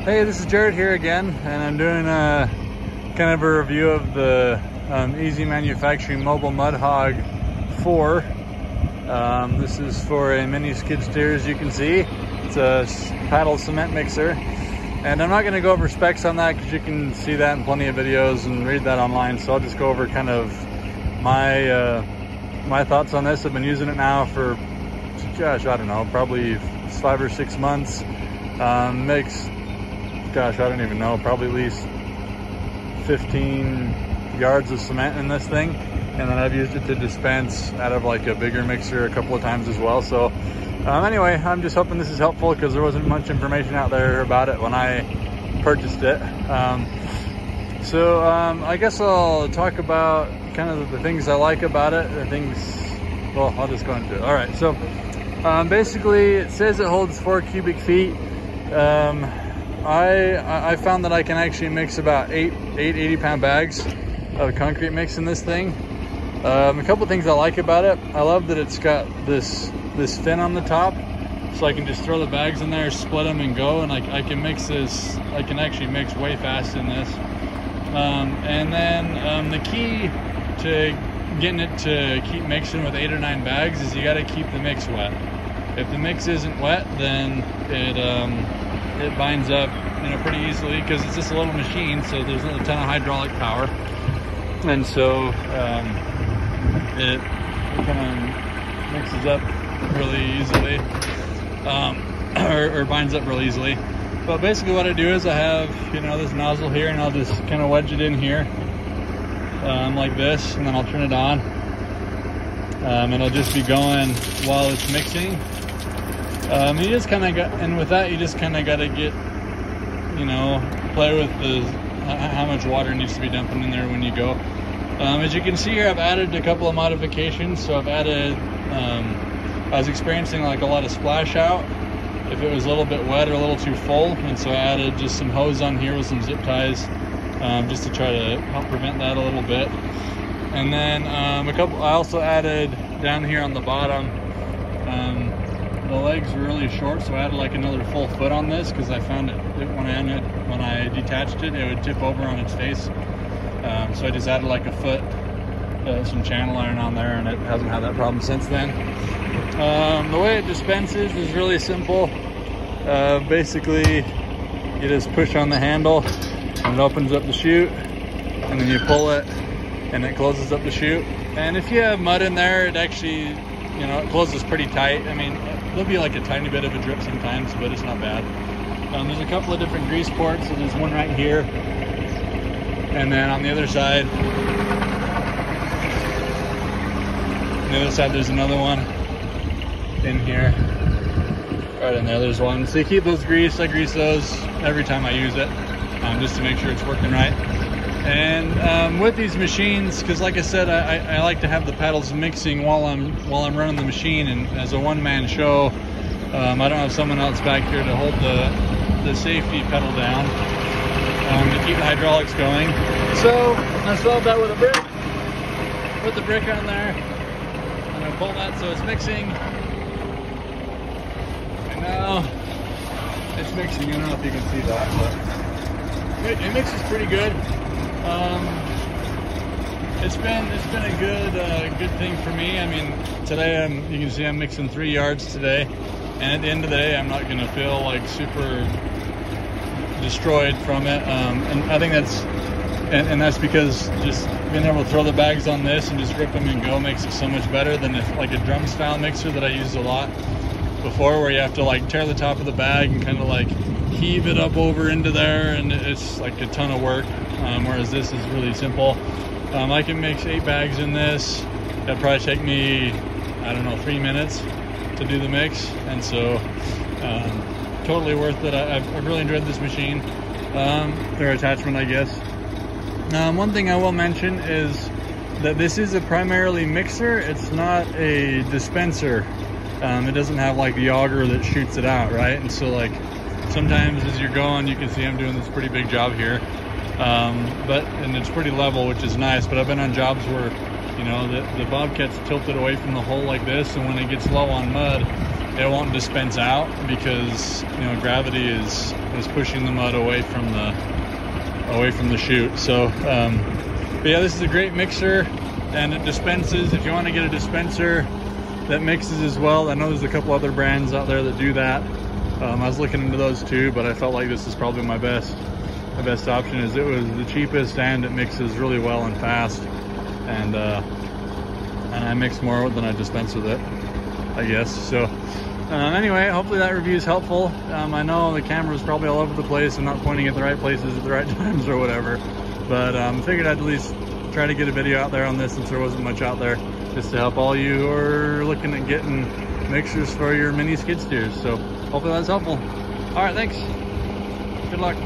Hey, this is Jared here again, and I'm doing a kind of a review of the Easy Manufacturing Mobile Mud Hog 4. This is for a mini skid steer, as you can see. It's a paddle cement mixer, and I'm not going to go over specs on that because you can see that in plenty of videos and read that online. So I'll just go over kind of my thoughts on this. I've been using it now for, gosh, I don't know, probably 5 or 6 months. Makes, gosh, I don't even know, probably at least 15 yards of cement in this thing. And then I've used it to dispense out of like a bigger mixer a couple of times as well. So anyway, I'm just hoping this is helpful because there wasn't much information out there about it when I purchased it. I guess I'll talk about kind of the things I like about it, the things, well, I'll just go into it. All right, so basically it says it holds 4 cubic feet. I found that I can actually mix about eight 80-pound bags of concrete mix in this thing. A couple things I like about it. I love that it's got this fin on the top, so I can just throw the bags in there, split them, and go. And I can mix this. I can actually mix way fast in this. And then the key to getting it to keep mixing with 8 or 9 bags is you got to keep the mix wet. If the mix isn't wet, then it binds up, pretty easily because it's just a little machine, so there's a ton of hydraulic power, and so it kind of mixes up really easily, or binds up really easily. But basically what I do is I have, this nozzle here, and I'll just kind of wedge it in here like this, and then I'll turn it on, and it'll just be going while it's mixing. You just kind of got, and with that you just kind of got to get, play with how much water needs to be dumping in there when you go. As you can see here, I've added a couple of modifications. So I've added, I was experiencing like a lot of splash out if it was a little bit wet or a little too full, and so I added just some hose on here with some zip ties, just to try to help prevent that a little bit. And then I also added down here on the bottom, the legs were really short, so I added like another full foot on this because I found it when I detached it, it would tip over on its face. So I just added like a foot, some channel iron on there, and it hasn't had that problem since then. The way it dispenses is really simple. Basically, you just push on the handle and it opens up the chute, and then you pull it and it closes up the chute. And if you have mud in there, it actually, it closes pretty tight. I mean, there'll be like a tiny bit of a drip sometimes, but it's not bad. There's a couple of different grease ports, so there's one right here, and then on the other side, there's another one in here, right in there, there's one. So you keep those greased. I grease those every time I use it, just to make sure it's working right. And with these machines, because like I said, I like to have the paddles mixing while I'm running the machine, and as a one-man show, I don't have someone else back here to hold the safety pedal down to keep the hydraulics going. So I solved that with a brick. Put the brick on there, and I pull that so it's mixing. And now it's mixing. I don't know if you can see that, but it mixes pretty good. It's been a good thing for me. I mean, today you can see I'm mixing 3 yards today, and at the end of the day, I'm not going to feel like super destroyed from it. And I think that's because just being able to throw the bags on this and just rip them and go makes it so much better than if like a drum style mixer that I used a lot before, where you have to like tear the top of the bag and kind of like heave it up over into there, and it's like a ton of work, whereas this is really simple. I can mix 8 bags in this. That'd probably take me, I don't know, 3 minutes to do the mix, and so totally worth it. I've really enjoyed this machine, their attachment, I guess. One thing I will mention is that this is a primarily mixer. It's not a dispenser. It doesn't have like the auger that shoots it out, right? And so like sometimes as you're going, you can see I'm doing this pretty big job here, and it's pretty level, which is nice. But I've been on jobs where the bobcat's tilted away from the hole like this, and when it gets low on mud, it won't dispense out because, you know, gravity is pushing the mud away from the chute. So but yeah, this is a great mixer, and it dispenses. If you want to get a dispenser that mixes as well, I know there's a couple other brands out there that do that. I was looking into those too, but I felt like this is probably my best option. Is it was the cheapest, and it mixes really well and fast, and I mix more than I dispense with it, I guess. So anyway, hopefully that review is helpful. I know the camera is probably all over the place and not pointing at the right places at the right times or whatever, but I figured I'd at least try to get a video out there on this since there wasn't much out there, just to help all you who are looking at getting mixers for your mini skid steers. So hopefully that's helpful. All right, thanks. Good luck.